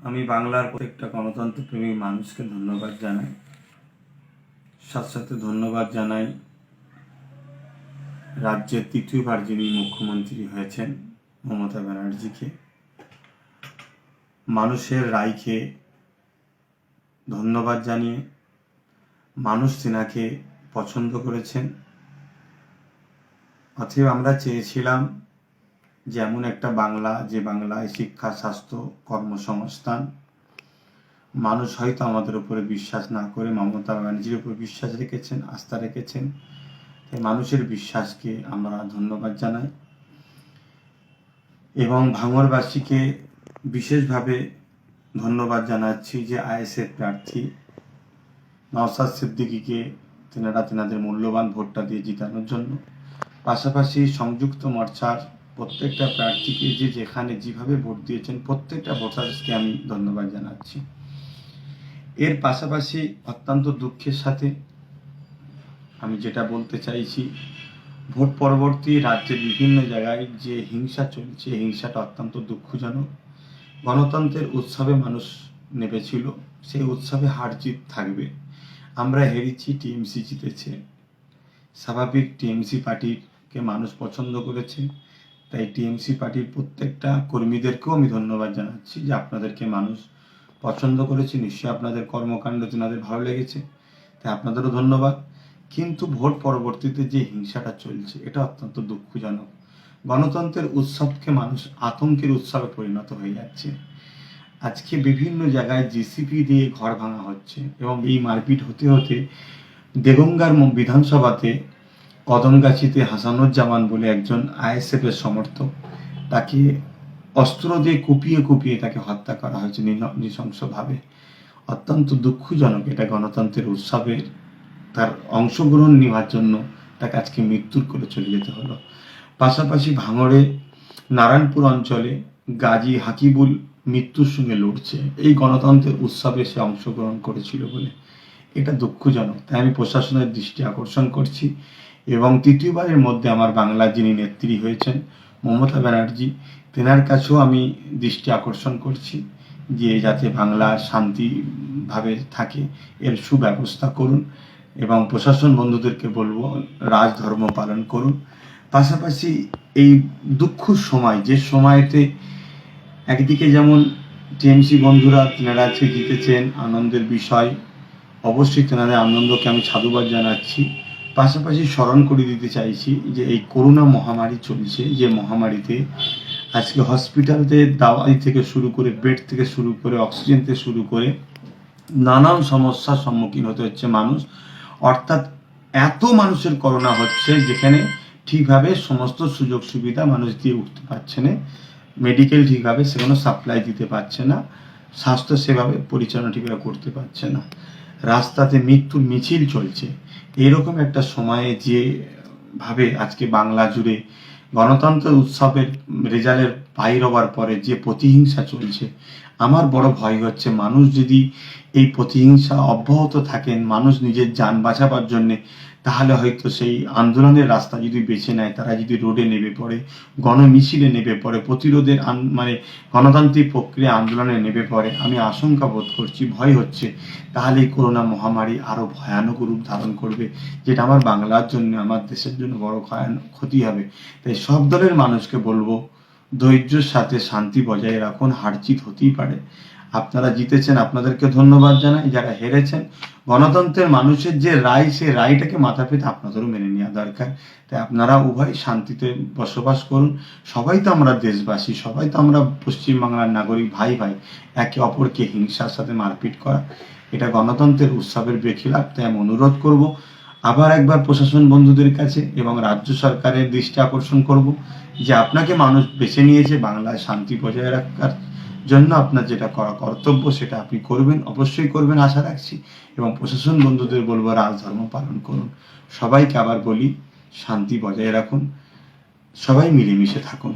আমি বাংলার প্রত্যেকটা গণতন্ত্রপ্রেমী মানুষকে ধন্যবাদ জানাই। সাথে সাথে ধন্যবাদ জানাই রাজ্যের তৃতীয়বার যিনি মুখ্যমন্ত্রী হয়েছেন মমতা ব্যানার্জিকে। মানুষের রায়কে ধন্যবাদ জানিয়ে মানুষ তেনাকে পছন্দ করেছেন। অতএব আমরা চেয়েছিলাম যে এমন একটা বাংলা, যে বাংলায় শিক্ষা, স্বাস্থ্য, কর্মসংস্থান, মানুষ হয়তো আমাদের উপরে বিশ্বাস না করে মমতা ব্যানার্জির উপর বিশ্বাস রেখেছেন, আস্থা রেখেছেন। তাই মানুষের বিশ্বাসকে আমরা ধন্যবাদ জানাই এবং ভাঙড়বাসীকে বিশেষভাবে ধন্যবাদ জানাচ্ছি যে আইএসএফ প্রার্থী নওশাদ সিদ্দিকীকে তেনাদের মূল্যবান ভোটটা দিয়ে জিতানোর জন্য। পাশাপাশি সংযুক্ত মোর্চার প্রত্যেকটা প্রার্থীকে যে যেখানে যেভাবে ভোট দিয়েছেন প্রত্যেকটা ভোটারকে আমি ধন্যবাদ জানাচ্ছি। এর পাশাপাশি অত্যন্ত দুঃখের সাথে আমি যেটা বলতে চাইছি, ভোট পরবর্তী রাজ্যের বিভিন্ন জায়গায় যে হিংসা চলছে, হিংসাটা অত্যন্ত দুঃখজনক। গণতন্ত্রের উৎসবে মানুষ নেমেছিল, সেই উৎসবে হার জিত থাকবে। আমরা হেরেছি, টিএমসি জিতেছে, স্বাভাবিক। টিএমসি পার্টিকে মানুষ পছন্দ করেছে, তাই টিএমসি পার্টির প্রত্যেকটা কর্মীদেরকেও আমি ধন্যবাদ জানাচ্ছি যে আপনাদেরকে মানুষ পছন্দ করেছে। নিশ্চয়ই আপনাদের কর্মকাণ্ড তেনাদের ভালো লেগেছে, তাই আপনাদেরও ধন্যবাদ। কিন্তু ভোট পরবর্তীতে যে হিংসাটা চলছে এটা অত্যন্ত দুঃখজনক। গণতন্ত্রের উৎসবকে মানুষ আতঙ্কের উৎসবে পরিণত হয়ে যাচ্ছে। আজকে বিভিন্ন জায়গায় জিসিপি দিয়ে ঘর ভাঙা হচ্ছে এবং এই মারপিট হতে হতে দেগঙ্গার বিধানসভাতে কদমগাছিতে হাসানুজ্জামান বলে একজন আইএসএফ এর সমর্থক, তাকে অস্ত্র দিয়ে কুপিয়ে তাকে হত্যা করা হয়েছে নৃশংসভাবে। অত্যন্ত দুঃখজনক। এটা গণতন্ত্রের উৎসবের তার অংশগ্রহণ নেওয়ার জন্য তাকে আজকে মৃত্যুর করে চলে যেতে হলো। পাশাপাশি ভাঙড়ে নারায়ণপুর অঞ্চলে গাজী হাকিবুল মৃত্যুর সঙ্গে লড়ছে এই গণতন্ত্রের উৎসবে সে অংশগ্রহণ করেছিল বলে। এটা দুঃখজনক। তাই আমি প্রশাসনের দৃষ্টি আকর্ষণ করছি এবং তৃতীয়বারের মধ্যে আমার বাংলার যিনি নেত্রী হয়েছেন মমতা ব্যানার্জি, তেনার কাছেও আমি দৃষ্টি আকর্ষণ করছি যে যাতে বাংলা শান্তিভাবে থাকে এর সুব্যবস্থা করুন এবং প্রশাসন বন্ধুদেরকে বলবো রাজধর্ম পালন করুন। পাশাপাশি এই দুঃখ সময়, যে সময়তে একদিকে যেমন টিএমসি বন্ধুরা তেনারা আজকে জিতেছেন, আনন্দের বিষয়, অবশ্যই তেনাদের আনন্দকে আমি সাধুবাদ জানাচ্ছি। পাশাপাশি স্মরণ করে দিতে চাইছি যে এই করোনা মহামারী চলছে, যে মহামারীতে আজকে হসপিটালতে দাওয়াই থেকে শুরু করে, বেড থেকে শুরু করে, অক্সিজেন থেকে শুরু করে নানান সমস্যার সম্মুখীন হতে হচ্ছে মানুষ। অর্থাৎ এত মানুষের করোনা হচ্ছে যেখানে ঠিকভাবে সমস্ত সুযোগ সুবিধা মানুষ দিয়ে উঠতে পারছে না, মেডিকেল ঠিকভাবে সেখানে সাপ্লাই দিতে পারছে না, স্বাস্থ্য সেভাবে পরিচালনা ঠিকভাবে করতে পারছে না, রাস্তাতে মৃত্যুর মিছিল চলছে। এরকম একটা সময়ে যেভাবে আজকে বাংলা জুড়ে গণতন্ত্রের উৎসবের রেজাল্টের বাইর হওয়ার পরে যে প্রতিহিংসা চলছে, আমার বড় ভয় হচ্ছে মানুষ যদি এই প্রতিহিংসা অব্যাহত থাকেন, মানুষ নিজের যান বাঁচাবার জন্যে, তাহলে হয়তো সেই আন্দোলনের রাস্তা যদি বেছে নেয়, তারা যদি রোডে নেমে পড়ে, গণমিছিলে নেমে পড়ে, প্রতিরোধের গণতান্ত্রিক প্রক্রিয়া আন্দোলনে নেমে পড়ে, আমি আশঙ্কা বোধ করছি, ভয় হচ্ছে, তাহলে এই করোনা মহামারী আরো ভয়ানক রূপ ধারণ করবে, যেটা আমার বাংলার জন্য, আমার দেশের জন্য বড় ক্ষতি হবে। তাই সব দলের মানুষকে বলবো ধৈর্যের সাথে শান্তি বজায় রাখুন। হার জিত হতেই পারে, আপনারা জিতেছেন, আপনাদেরকে ধন্যবাদ জানাই। যারা হেরেছেন, গণতন্ত্রের মানুষের যে রায়, সেই রায়টাকে মাথা পেতে আপনাদেরও মেনে নেওয়া দরকার। তাই আপনারা উভয় শান্তিতে বসবাস করুন। সবাই তো আমরা দেশবাসী, সবাই তো আমরা পশ্চিমবাংলার নাগরিক, ভাই ভাই। একে অপরকে হিংসার সাথে মারপিট করা এটা গণতন্ত্রের উৎসবের বেখিলাফ। তাই আমি অনুরোধ করব আবার একবার প্রশাসন বন্ধুদের কাছে এবং রাজ্য সরকারের দৃষ্টি আকর্ষণ করব যে আপনাকে মানুষ বেছে নিয়েছে বাংলায় শান্তি বজায় রাখার জন্য। আপনার যেটা করা কর্তব্য সেটা আপনি করবেন, অবশ্যই করবেন আশা রাখছি। এবং প্রশাসন বন্ধুদের বলবো রাজধর্ম পালন করুন। সবাইকে আবার বলি শান্তি বজায় রাখুন, সবাই মিলেমিশে থাকুন।